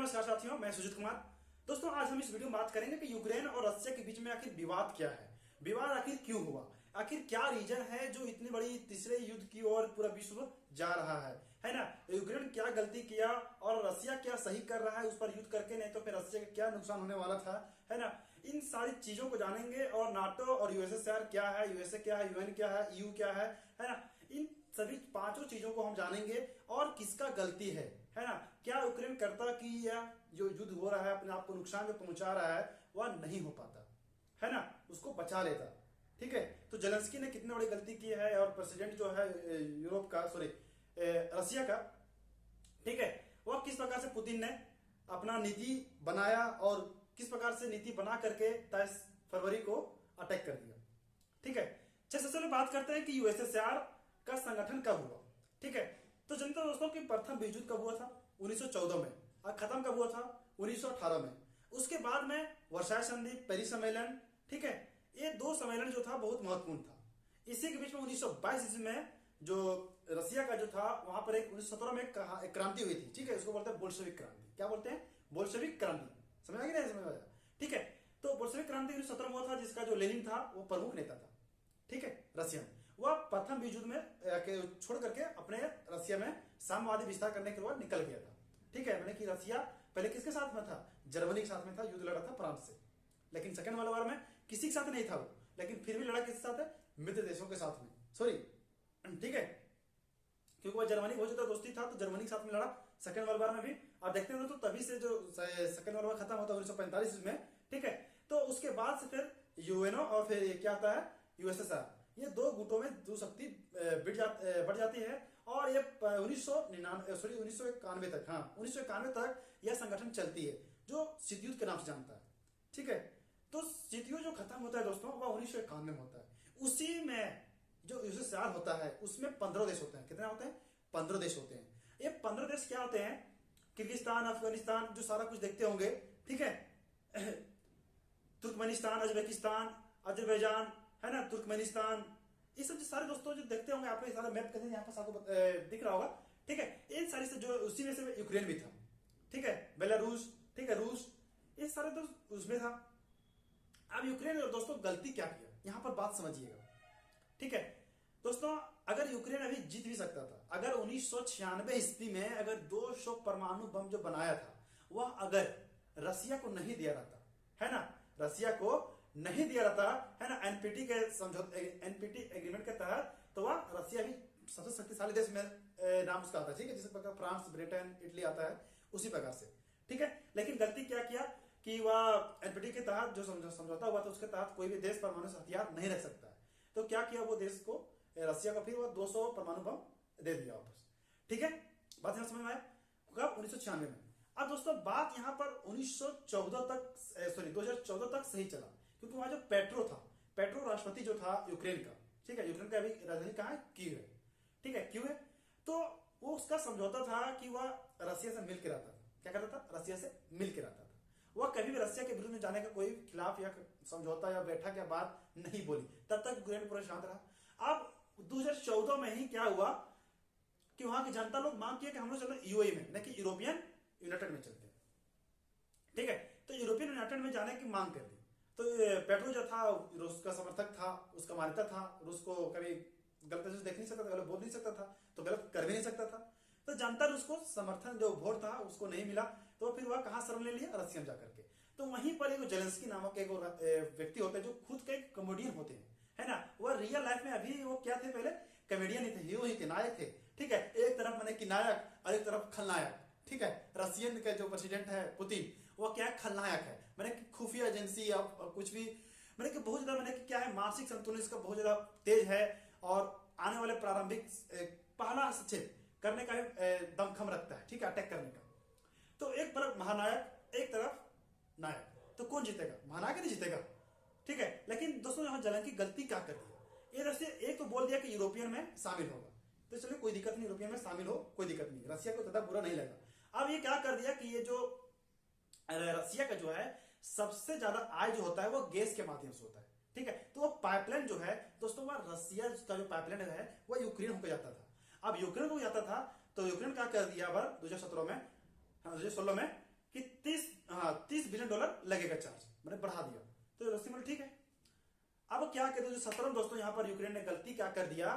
नमस्कार साथियों, मैं सुजीत कुमार। दोस्तों, आज हम इस वीडियो में बात करेंगे कि यूक्रेन और रशिया के बीच में आखिर विवाद क्या है, विवाद आखिर क्यों हुआ, आखिर क्या रीजन है जो इतनी बड़ी तीसरे युद्ध की ओर पूरा विश्व जा रहा है ना। यूक्रेन क्या गलती किया और रशिया क्या सही कर रहा है उस पर युद्ध करके, नहीं तो फिर रशिया का क्या नुकसान होने वाला था, है ना। इन सारी चीजों को जानेंगे और नाटो और यूएसएसआर क्या है, यूएसए क्या है, यूएन क्या है, ईयू क्या है ना। इन सभी पांचों चीजों को हम जानेंगे और किसका गलती है ना। क्या यूक्रेन करता कि यह जो युद्ध हो रहा है अपने आप को नुकसान जो पहुंचा रहा है वह नहीं हो पाता, है ना, उसको बचा लेता। ठीक है, तो जेलेंस्की ने कितनी बड़ी गलती की है और प्रेसिडेंट जो है यूरोप का, सॉरी रशिया का, ठीक है, वह किस प्रकार से पुतिन ने अपना नीति बनाया और किस प्रकार से नीति बना करके 23 फरवरी को अटैक कर दिया। ठीक है, सबसे पहले बात करते हैं कि यूएसएसआर का संगठन कब हुआ। ठीक है, तो जनता दोस्तों की प्रथम विश्व युद्ध कब हुआ था? 1914 में। और खत्म कब हुआ था? 1918 में। उसके बाद में वर्साई संधि, पेरिस सम्मेलन, ठीक है, ये दो सम्मेलन जो था बहुत महत्वपूर्ण था। इसी के बीच में 1922 ईस्वी में जो रसिया का जो था वहां पर एक 1917 में एक क्रांति हुई थी। ठीक है, उसको बोलते हैं बोल्शेविक क्रांति। क्या बोलते हैं? बोल्शेविक क्रांति। समझ आ गया? नहीं समझ आया? ठीक है, तो बोल्शेविक क्रांति 1917 में हुआ था, जिसका जो लेनिन था वो प्रमुख नेता था। ठीक है, रशिया में वह प्रथम विश्व युद्ध में छोड़ करके अपने रशिया में साम्यवादी विस्तार करने के बाद निकल गया था। ठीक है, मैंने कि रशिया पहले किसके साथ में था? जर्मनी के साथ में था, युद्ध लड़ा था फ्रांस से। लेकिन सेकंड वर्ल्ड वॉर में किसी के साथ नहीं था वो, लेकिन फिर भी लड़ा किसके साथ है? मित्र देशों के साथ में, सॉरी, ठीक है, क्योंकि वह जर्मनी बहुत ज्यादा दोस्ती था तो जर्मनी के साथ में लड़ा सेकंड वर्ल्ड वॉर में भी। आप देखते हैं तो तभी से जो सेकंड वर्ल्ड वॉर खत्म होता है 1945 में। ठीक है, तो उसके बाद से फिर यूएनओ और फिर ये क्या आता है? यूएसएसआर। ये दो गुटों में दो शक्ति बढ़ जाती है और ये 1991 तक, हाँ 1991 तक यह संगठन चलती है, जो शीत युद्ध के नाम से जानता है। ठीक है, तो शीत युद्ध जो खत्म होता है दोस्तों वह 1991 में होता है। उसी में जो यूएसएसआर होता है उसमें 15 देश होते हैं। कितने होते हैं? 15 देश होते हैं। ये 15 देश क्या होते हैं? किर्गिस्तान, अफगानिस्तान, जो सारा कुछ देखते होंगे, ठीक है, तुर्कमेनिस्तान, उज्बेकिस्तान, अजरबैजान, है ना, तुर्कमेनिस्तान, ये सब जो सारे दोस्तों जो देखते होंगे आप, सारा मैप कहते हैं, यहाँ पर आपको दिख रहा होगा। ठीक है, इन सारी से जो उसी में से यूक्रेन भी था। ठीक है, बेलारूस, ठीक है, रूस, ये सारे दोस्त उसमें था। अब यूक्रेन ने दोस्तों गलती क्या किया, यहां पर बात समझिएगा। ठीक है दोस्तों, अगर यूक्रेन अभी जीत भी सकता था, अगर 1996 ईस्वी में अगर 200 परमाणु बम जो बनाया था वह अगर रसिया को नहीं दिया रहता, है ना, रसिया को नहीं दिया रहता, है ना, एनपीटी के समझौते, एनपीटी एग्रीमेंट के तहत, तो वह रसिया भी सबसे शक्तिशाली देश में नाम उसका आता है। ठीक है, जिस प्रकार फ्रांस, ब्रिटेन, इटली आता है उसी प्रकार से। ठीक है, लेकिन गलती क्या किया कि वह एनपीटी के तहत जो समझौता हुआ था उसके तहत कोई भी देश परमाणु हथियार नहीं रख सकता है। तो क्या किया वो देश को, रसिया को, फिर वो 200 परमाणु बम दे दिया वापस। ठीक है, बात यहां समझ में आया? कब? 1996 में। अब दोस्तों बात यहां पर 1914 तक, सॉरी 2014 तक सही चला, क्योंकि वहां जो पेट्रो था, पेट्रो राष्ट्रपति जो था यूक्रेन का, ठीक है, यूक्रेन का अभी राजधानी कहां है? कीव है। ठीक है, क्यों है? तो वो उसका समझौता था कि वह रसिया से मिलकर रहता था। क्या करता था? रसिया से मिलकर रहता था। वह कभी भी रसिया के विरुद्ध में जाने का कोई खिलाफ या समझौता या बैठक या बात नहीं बोली, तब तक यूक्रेन पूरा शांत रहा। अब 2014 में ही क्या हुआ कि वहां की जनता लोग मांग किया कि हम लोग चलते यूएई में, न कि यूरोपियन यूनाइटेड में चलते। ठीक है, तो यूरोपियन यूनाइटेड में जाने की मांग कर दी। तो पेट्रो जो था रूस का समर्थक था, उसका मान्यता था, रूस को कभी गलत से देख नहीं सकता था, गलत बोल नहीं सकता था, तो गलत कर भी नहीं सकता था। तो जनता रूस को समर्थन जो वोट था उसको नहीं मिला, तो फिर वह कहां शरण ले लिया? रसिया में जाकर के। तो वहीं पर एक जेलेंस्की नामक एक व्यक्ति होते हैं जो खुद के एक कॉमेडियन होते हैं, है ना, वह रियल लाइफ में अभी वो क्या थे? पहले कॉमेडियन ही थे, हीरो ही थे, नायक थे। ठीक है, एक तरफ मैंने कि नायक और एक तरफ खलनायक। ठीक है, रशियन के जो प्रेसिडेंट है पुतिन, वो क्या है? खलनायक है। मैंने कि खुफिया एजेंसी या कुछ भी, मैंने कि बहुत ज्यादा, मैंने कि क्या है, मानसिक संतुलन इसका बहुत ज्यादा तेज है और आने वाले प्रारंभिक पहला हस्तक्षेप करने का दमखम रखता है। ठीक है, अटैक करने का। तो एक तरफ महानायक, एक तरफ नायक, तो कौन जीतेगा? महानायक नहीं जीतेगा। ठीक है, लेकिन दोस्तों यहां जेलेंस्की गलती क्या कर दी? ये रसिया एक तो बोल दिया कि यूरोपियन में शामिल होगा, तो चलिए कोई दिक्कत नहीं, यूरोपियन में शामिल हो, कोई दिक्कत नहीं, रसिया को ज्यादा बुरा नहीं लगा। अब ये क्या कर दिया कि ये जो रसिया का जो है सबसे ज्यादा आय जो होता है वो गैस के माध्यम से होता है। ठीक है, तो वो पाइपलाइन जो है दोस्तों, वह रसिया का जो पाइपलाइन है वह यूक्रेन होकर जाता था। अब यूक्रेन को जाता था तो यूक्रेन क्या कर दिया? 2017 में, 2016 में कि 30 बिलियन डॉलर लगेगा चार्ज, मैंने बढ़ा दिया। तो रसिया बोले ठीक है। अब क्या कहते हैं 17 दोस्तों, यहाँ पर यूक्रेन ने गलती क्या कर दिया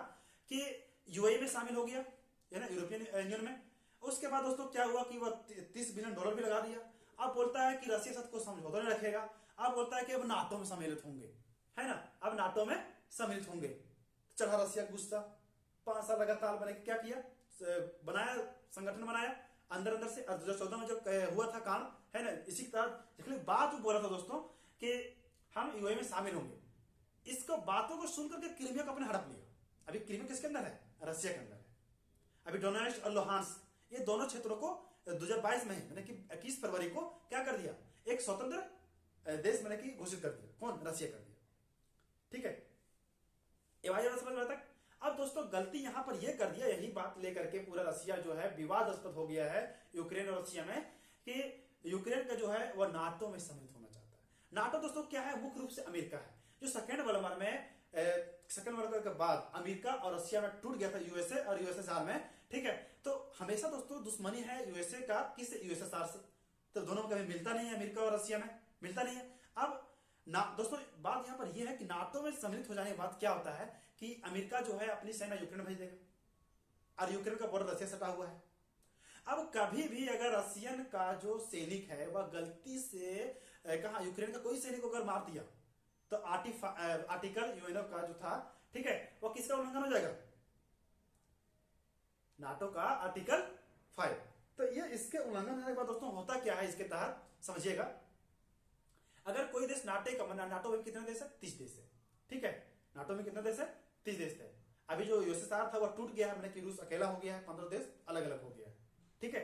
कि यूएई में शामिल हो गया, है ना, यूरोपियन यूनियन में। उसके बाद दोस्तों क्या हुआ कि वह 30 बिलियन डॉलर भी लगा दिया। अब बोलता है कि रसिया साथ को समझौता नहीं रखेगा। अब बोलता है कि अब नाटो में सम्मिलित होंगे, है ना, अब नाटो में सम्मिलित होंगे। चढ़ा रसिया गुस्सा, 5 साल लगातार बने क्या किया, बनाया, संगठन बनाया अंदर अंदर से। 2014 में जब हुआ था काम, है ना, इसी तरह बात बोला था दोस्तों कि हम यूएई में शामिल होंगे। इसको बातों को सुनकर के क्रीमिया को अपने हड़प लिया। अभी क्रीमिया किसके अंदर है, रसिया के अंदर है। अभी डोनेट्स्क और लुहांस्क, ये दोनों क्षेत्रों को 2022 में यानी कि 21 फरवरी को क्या कर दिया, एक स्वतंत्र देश मैंने कि घोषित कर दिया। कौन, रसिया कर दिया। ठीक है, ये भाई समझ में आता है। अब दोस्तों गलती यहां पर यह कर दिया, यही बात लेकर के पूरा रसिया जो है विवादास्पद हो गया है यूक्रेन और रसिया में, कि यूक्रेन का जो है वह नाटो में सम्मिलित होना चाहता है। नाटो दोस्तों क्या है, मुख्य रूप से अमेरिका है, जो सेकेंड वर्ल्ड वॉर में सेकेंड वर्ल्ड वॉर के बाद अमेरिका और रसिया में टूट गया था, यूएसए और यूएसएसआर में। ठीक है, तो हमेशा दोस्तों दुश्मनी है यूएसए का किस, यूएसएसआर से। तो दोनों में कभी मिलता नहीं है, अमेरिका और रसिया में मिलता नहीं है। अब दोस्तों बात यहां पर यह है कि नाटो में सम्मिलित हो जाने के बाद क्या होता है कि अमेरिका जो है अपनी सेना यूक्रेन भेज देगा और यूक्रेन का बॉर्डर रसिया सटा हुआ है। अब कभी भी अगर रसियन का जो सैनिक है वह गलती से कहा यूक्रेन का कोई सैनिक को अगर मार दिया, तो आर्टिकल यूएनओ का जो था, ठीक है, वह किसका उल्लंघन हो जाएगा, नाटो का आर्टिकल 5। तो ये इसके उल्लंघन होने के बाद दोस्तों होता क्या है इसके तहत समझिएगा। अगर कोई देश नाटो में कितने देश है, 30 देश है। ठीक है, नाटो में कितने देश है, 30 देश है। अभी जो यूएसएसआर था वह टूट गया है, मैंने कि रूस अकेला हो गया है, 15 देश अलग अलग हो गया है। ठीक है,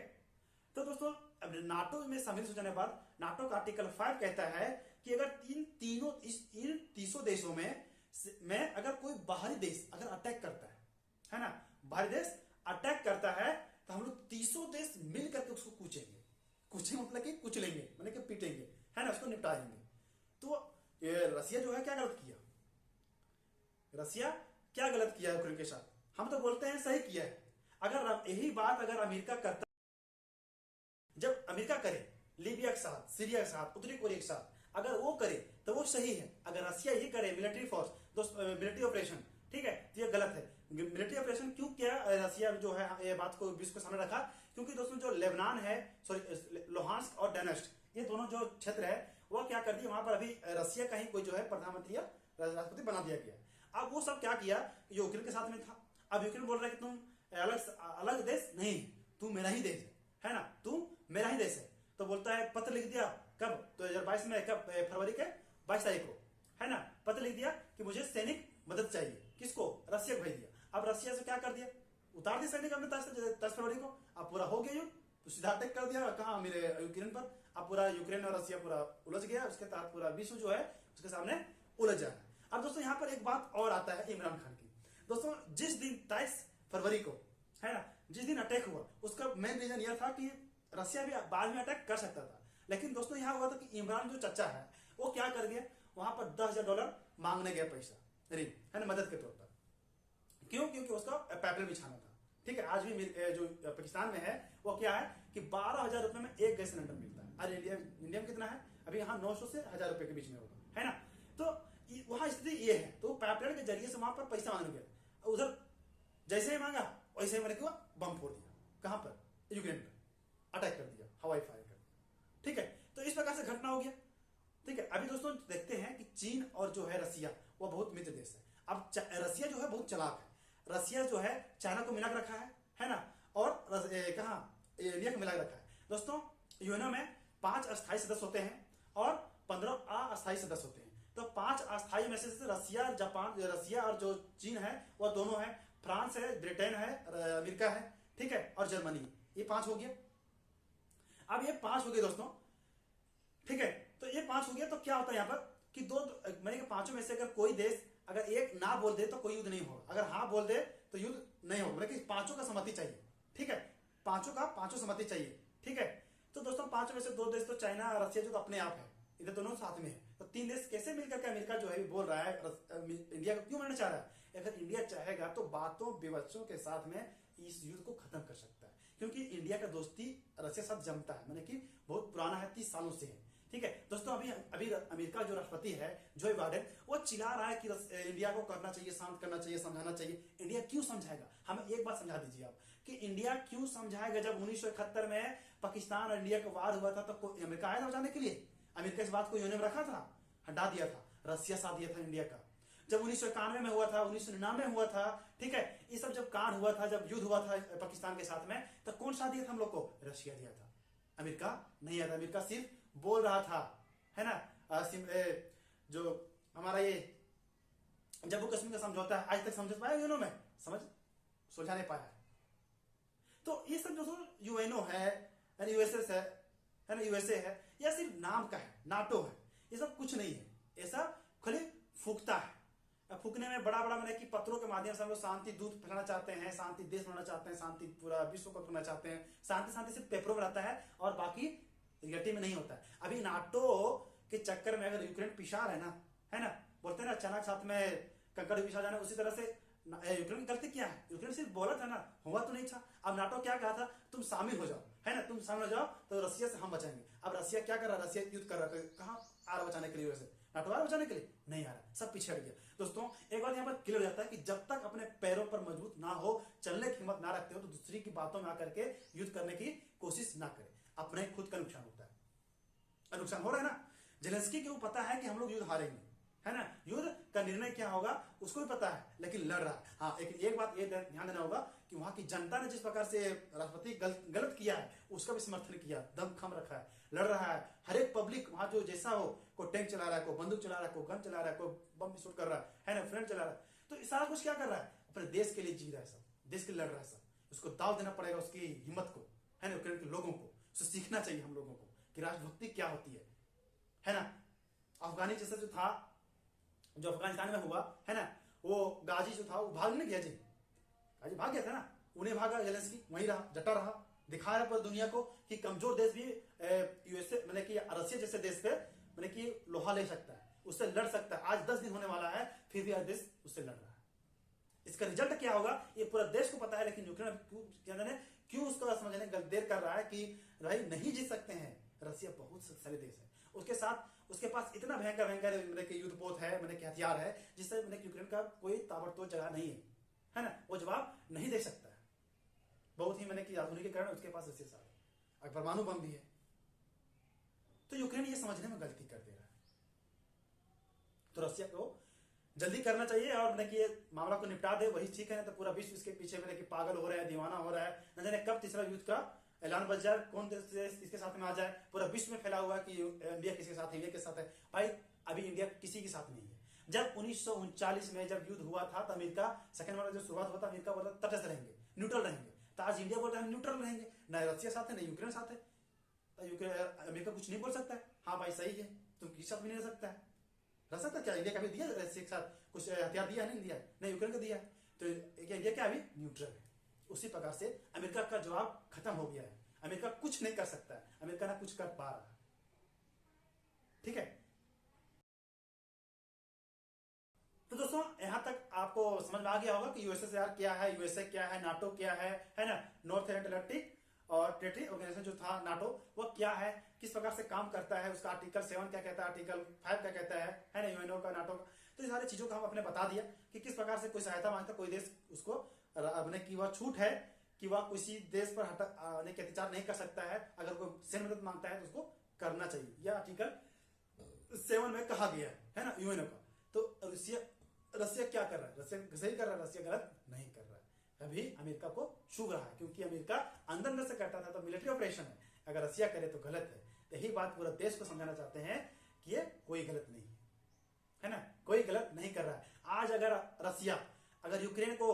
तो दोस्तों अब नाटो में शामिल हो जाने के बाद नाटो का आर्टिकल 5 कहता है कि अगर इन 300 देशों में अगर कोई बाहरी देश अगर अटैक करता है ना, बाहरी देश अटैक करता है, तो हम लोग 300 देश मिल करके उसको कूचेंगे। कूचेंगे मतलब कि कुचलेंगे, मतलब कि पीटेंगे, है ना, उसको निपटा देंगे। तो ये रसिया जो है क्या गलत किया, रसिया क्या गलत किया है यूक्रेन के साथ, हम तो बोलते हैं सही किया है। अगर यही बात अगर अमेरिका करता, जब अमेरिका करे लीबिया के साथ, सीरिया के साथ, उत्तरी कोरिया के साथ, अगर वो करे तो वो सही है। अगर रसिया यही करे मिलिट्री फोर्स, मिलिट्री ऑपरेशन, ठीक है, तो ये गलत है। मिलिट्री ऑपरेशन क्यों किया रसिया जो है, ये बात को विश्व के सामने रखा, क्योंकि दोस्तों जो लेबनान है, सॉरी लुहांस्क और डोनेट्स्क, ये दोनों जो क्षेत्र है वह क्या कर दिया, वहां पर अभी रसिया का ही कोई जो है प्रधानमंत्री या राष्ट्रपति बना दिया गया। अब वो सब क्या किया, यूक्रेन के साथ में था। अब यूक्रेन बोल रहा है कि तुम अलग देश नहीं, तू मेरा ही देश है ना, तू मेरा ही देश है। तो बोलता है, पत्र लिख दिया कब, 2022 में, कब, फरवरी के 22 तारीख को, है ना, पत्र लिख दिया कि मुझे सैनिक मदद चाहिए। किसको, रसिया को भेज दिया। अब रसिया से क्या कर दिया, उतार दिया सैनिक अपने 10 फरवरी को। अब पूरा हो गया युद्ध, तो सीधा अटैक कर दिया कहा, मेरे यूक्रेन पर। अब पूरा यूक्रेन और रसिया पूरा उलझ गया, उसके तहत पूरा विश्व जो है उसके सामने उलझ जाए। अब दोस्तों यहाँ पर एक बात और आता है इमरान खान की। दोस्तों जिस दिन 23 फरवरी को, है ना, जिस दिन अटैक हुआ, उसका मेन रीजन यह था कि रसिया भी बाद में अटैक कर सकता था, लेकिन दोस्तों यहाँ हुआ था कि इमरान जो चचा है वो क्या कर गया, वहां पर $10,000 मांगने गया, पैसा ऋण, है ना, मदद के तौर पर। क्यों, क्योंकि उसका पेट्रोल बिछाना था। ठीक है, आज भी जो पाकिस्तान में है वो क्या है कि 12,000 रुपए में एक गैस सिलेंडर मिलता है। अरे इंडिया में कितना है, अभी यहाँ 900 से 1,000 रुपए के बीच में होगा, है ना। तो वहां स्थिति ये है, तो पाइपलाइन के जरिए से वहां पर पैसा मांगने गया, उधर जैसे ही मांगा वैसे ही मैंने क्या बम फोड़ दिया, कहां पर, यूक्रेन पर अटैक कर दिया, हवाई फायर कर दिया। ठीक है, तो इस प्रकार से घटना हो गया। ठीक है, अभी दोस्तों देखते हैं कि चीन और जो है रसिया वो बहुत मित्र देश है। अब रसिया जो है बहुत चालाक है, रसिया जो है चाइना को मिला रखा है ना, और कहा इंडिया को मिला रखा है। दोस्तों यूएनओ में 5 अस्थायी सदस्य होते हैं और 15 अस्थायी सदस्य होते हैं। तो 5 अस्थायी में से रसिया, जापान, रसिया और जो चीन है वह दोनों है, फ्रांस है, ब्रिटेन है, अमेरिका है, ठीक है, और जर्मनी, ये 5 हो गया। अब ये 5 हो गए दोस्तों, ठीक है, तो ये 5 हो गया। तो क्या होता है यहाँ पर कि मैंने 5 में से अगर कोई देश अगर एक ना बोल दे तो कोई युद्ध नहीं होगा, अगर हाँ बोल दे तो युद्ध नहीं होगा, मतलब कि 5 का सहमति चाहिए। ठीक है, 5 सहमति चाहिए। ठीक है, तो दोस्तों 5 में से 2 देश तो चाइना और रसिया जो तो अपने आप है, इधर दोनों साथ में है। तो 3 देश कैसे मिलकर के अमेरिका जो है बोल रहा है इंडिया को क्यों मारना चाह रहा है। अगर इंडिया चाहेगा तो बातों विवशों के साथ में इस युद्ध को खत्म कर सकता है, क्योंकि इंडिया का दोस्ती रशिया साथ जमता है, मैंने कि बहुत पुराना है, 30 सालों से है। ठीक है दोस्तों, अभी अभी अमेरिका जो राष्ट्रपति है जो बाइडेन, वो चिल्ला रहा है कि इंडिया को करना चाहिए, शांत करना चाहिए, समझाना चाहिए। इंडिया क्यों समझाएगा? हमें एक बात समझा दीजिए आप कि इंडिया क्यों समझाएगा? जब 1971 में पाकिस्तान और इंडिया का वार हुआ था तो अमेरिका आया था बचाने के लिए? अमेरिका इस बात को यूएन में रखा था? हटा दिया था। रशिया साथ दिया था इंडिया का। जब 1991 में हुआ था, 1999 हुआ था, ठीक है, ये सब जब कांड हुआ था, जब युद्ध हुआ था पाकिस्तान के साथ में, तो कौन साथ दिया था हम लोग को? रशिया दिया था, अमेरिका नहीं आया था। अमेरिका सिर्फ बोल रहा था, है ना। जो हमारा ये जम्मू कश्मीर का समझौता है, आज तक समझ पाया यूएनओ में? सुलझा नहीं पाया। तो ये सब जो यूएनओ है, यूएसएस है ना, यूएसए है, या सिर्फ नाम का है, नाटो है, ये सब कुछ नहीं है। ऐसा खाली फूकता है। फूकने में बड़ा बड़ा मैंने कि पत्रों के माध्यम से हम लोग शांति दूत फैलाना चाहते हैं, शांति देश बनाना चाहते हैं, शांति पूरा विश्व को फैलाना चाहते हैं। शांति शांति सिर्फ पेपरों में रहता है और बाकी रियलिटी में नहीं होता है। अभी नाटो के चक्कर में अगर यूक्रेन पिछा है ना, है ना, बोलते हैं ना अचानक साथ में कंकड़ पिछा जाना, उसी तरह से यूक्रेन की गलती क्या है? यूक्रेन सिर्फ बोला था ना, हुआ तो नहीं था। अब नाटो क्या कहा था? तुम शामिल हो जाओ, है ना, तुम शामिल हो जाओ तो रशिया से हम बचाएंगे। अब रशिया क्या कर रहा है? रशिया युद्ध कर रहा है, कहाँ आ रहा बचाने के लिए? वैसे नाटो आ रहा बचाने के लिए? नहीं आ रहा, सब पिछड़ गया। दोस्तों एक बात यहाँ पर क्लियर हो जाता है कि जब तक अपने पैरों पर मजबूत ना हो, चलने की हिम्मत ना रखते हो, तो दूसरी की बातों में आकर के युद्ध करने की कोशिश ना करें। अपने खुद का नुकसान होता है, नुकसान हो रहा है ना। जेलेंस्की को पता है कि हम लोग युद्ध हारेंगे, है ना, युद्ध का निर्णय क्या होगा उसको भी पता है, लेकिन लड़ रहा है। हाँ, लेकिन एक बात ये ध्यान देना होगा कि वहां की जनता ने जिस प्रकार से राष्ट्रपति गलत किया है, उसका भी समर्थन किया, दमखम रखा है, लड़ रहा है। हर एक पब्लिक वहां जो जैसा हो, कोई टैंक चला रहा है, कोई बंदूक चला रहा है, कोई गन चला रहा है, कोई बम विस्फोट कर रहा है ना, फ्रेंड चला रहा है, तो सारा कुछ क्या कर रहा है? अपने देश के लिए जी रहा है, सब देश के लिए लड़ रहा है सब। उसको दाव देना पड़ेगा, उसकी हिम्मत को, है ना, यूक्रेन के लोगों को। उससे सीखना चाहिए हम लोगों को कि राष्ट्रभक्ति क्या होती है ना। अफगानी जैसे जो था, जो अफगानिस्तान में हुआ, है ना, वो गाजी जो था वो भाग नहीं गया जी, गाजी भाग गया था ना, उन्हें भागा, जेलेंस्की वहीं रहा, डटा रहा, दिखा रहा पर दुनिया को कि कमजोर देश भी यूएसए मैंने कि रशिया जैसे देश पे मैंने कि लोहा ले सकता है, उससे लड़ सकता है। आज 10 दिन होने वाला है, फिर भी आज देश उससे लड़ रहा है। इसका रिजल्ट क्या होगा ये पूरा देश को पता है, लेकिन यूक्रेन क्यों उसको समझने देर कर रहा है कि भाई नहीं जीत सकते हैं। रशिया बहुत शक्तिशाली देश है, उसके साथ उसके पास इतना भयंकर भयंकर युद्धपोत है, हथियार है, जिससे यूक्रेन का कोई ताबड़तोड़ जगह नहीं है ना, वो जवाब नहीं दे सकता है। बहुत ही आधुनिकीकरण उसके पास रशिया साथ, परमाणु बम भी है। तो यूक्रेन ये समझने में गलती कर दे रहा है, तो रशिया को जल्दी करना चाहिए और ये मामला को निपटा दे, वही ठीक है। तो पूरा विश्व इसके पीछे पागल हो रहा है, दीवाना हो रहा है, न जाने कब तीसरा युद्ध का ऐलान बच जाए, कौन देश इसके साथ में आ जाए। पूरा विश्व में फैला हुआ कि इंडिया किसके साथ है, इंडिया के साथ है। भाई अभी इंडिया किसी के साथ नहीं है। जब 1939 में जब युद्ध हुआ था तो अमेरिका सेकंड वर्ल्ड जो शुरुआत हुआ था, अमेरिका बोला तटस्थ रहेंगे, न्यूट्रल रहेंगे। तो आज इंडिया बोल रहा है न्यूट्रल रहेंगे, न रशिया साथ है न यूक्रेन साथ है। तो अमेरिका कुछ नहीं बोल सकता है, हाँ भाई सही है, तुम किसी साथ भी नहीं रह सकता है। रह सकता क्या? इंडिया कभी दिया रशिया के साथ कुछ हथियार दिया? नहीं दिया, नहीं यूक्रेन को दिया। तो इंडिया क्या अभी न्यूट्रल है। उसी प्रकार से अमेरिका का जवाब खत्म हो गया है, अमेरिका कुछ नहीं कर सकता है, अमेरिका ना कुछ कर पा रहा है। ठीक है, तो दोस्तों यहां तक आपको समझ में आ गया होगा कि यूएसएसआर क्या है, यूएसए क्या है, नाटो क्या है ना, नॉर्थ अटलांटिक और टेरिटरी ऑर्गेनाइजेशन जो था नाटो, वो क्या है, किस प्रकार से काम करता है, उसका आर्टिकल 7 क्या कहता है, आर्टिकल 5 क्या कहता है ना, यूएनओ का, नाटो का। तो ये सारी चीजों का हम अपने बता दिया कि किस प्रकार से कोई सहायता मांगता कोई देश, उसको अपने की वह छूट है कि वह किसी देश पर अत्याचार नहीं कर सकता है। अगर कोई सैन्य मदद मांगता है तो उसको करना चाहिए, यह आर्टिकल 7 में कहा गया है ना यूएनओ का। तो रशिया क्या कर रहा है? रशिया सही कर रहा है, रशिया गलत नहीं कर रहा है। अभी अमेरिका को छू रहा है, क्योंकि अमेरिका अंदर से करता था तो मिलिट्री ऑपरेशन है, अगर रशिया करे तो गलत है। यही बात पूरा देश को समझाना चाहते हैं कि ये कोई गलत नहीं है ना, कोई गलत नहीं कर रहा है। आज अगर रशिया अगर यूक्रेन को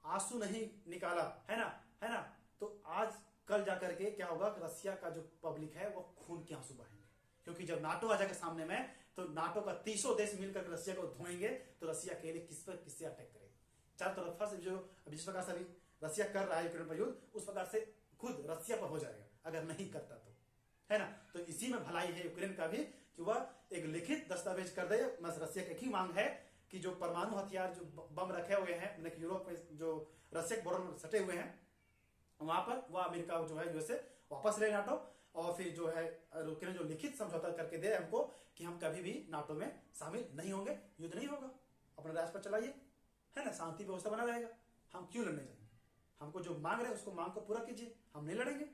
आंसू नहीं निकाला है ना, तो आज कल जाकर के क्या होगा कि रशिया का जो पब्लिक है वो खून के आंसू बहाएंगे। क्योंकि जब नाटो आ जाएगा सामने में, तो नाटो का 300 देश मिलकर रशिया को धोएंगे, तो रशिया के लिए किससे अटैक करेगा? चार तरफा से जो जिस प्रकार से अभी रशिया कर रहा है यूक्रेन पर युद्ध, उस प्रकार से खुद रशिया पर हो जाएगा अगर नहीं करता तो, है ना। तो इसी में भलाई है यूक्रेन का भी कि वह एक लिखित दस्तावेज कर दे। बस रशिया की एक ही मांग है कि जो परमाणु हथियार जो बम रखे हुए हैं यूरोप में, जो रशिया के बॉर्डर में सटे हुए हैं, वहां पर वो अमेरिका जो है यूएसए वापस ले नाटो, और फिर जो है यूक्रेन जो लिखित समझौता करके दे हमको कि हम कभी भी नाटो में शामिल नहीं होंगे, युद्ध नहीं होगा, अपना राज पर चलाइए, है ना, शांति व्यवस्था बना रहेगा, हम क्यों लड़ने जाएंगे, हमको जो मांग रहे हैं उसको मांग को पूरा कीजिए, हम नहीं लड़ेंगे।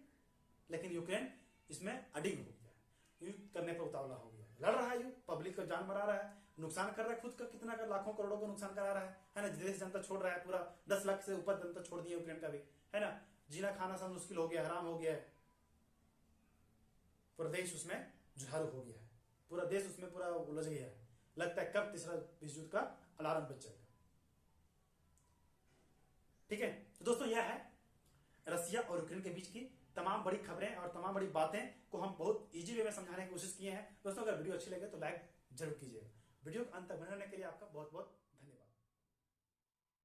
लेकिन यूक्रेन इसमें अडिग हो गया है, युद्ध करने पर उतावला हो गया है, लड़ रहा है युद्ध, पब्लिक को जान मरा रहा है, नुकसान कर रहा है खुद का, कितना का लाखों करोड़ों को नुकसान करा रहा है ना, देश जनता छोड़ रहा है, पूरा 10 लाख से ऊपर जनता छोड़ दी है यूक्रेन का भी, है ना, जीना खाना सब मुश्किल हो गया, हराम हो गया है, पूरा देश उसमें जुझारू हो गया है, पूरा देश उसमें पूरा उलझ गया है, लगता है कब तीसरा विश्व युद्ध का अलार्म बज जाएगा। ठीक है, तो दोस्तों यह है रसिया और यूक्रेन के बीच की तमाम बड़ी खबरें और तमाम बड़ी बातें को हम बहुत इजी वे में समझाने की कोशिश किए हैं। दोस्तों अगर वीडियो अच्छी लगे तो लाइक जरूर कीजिएगा। वीडियो को अंत तक बने रहने के लिए आपका बहुत बहुत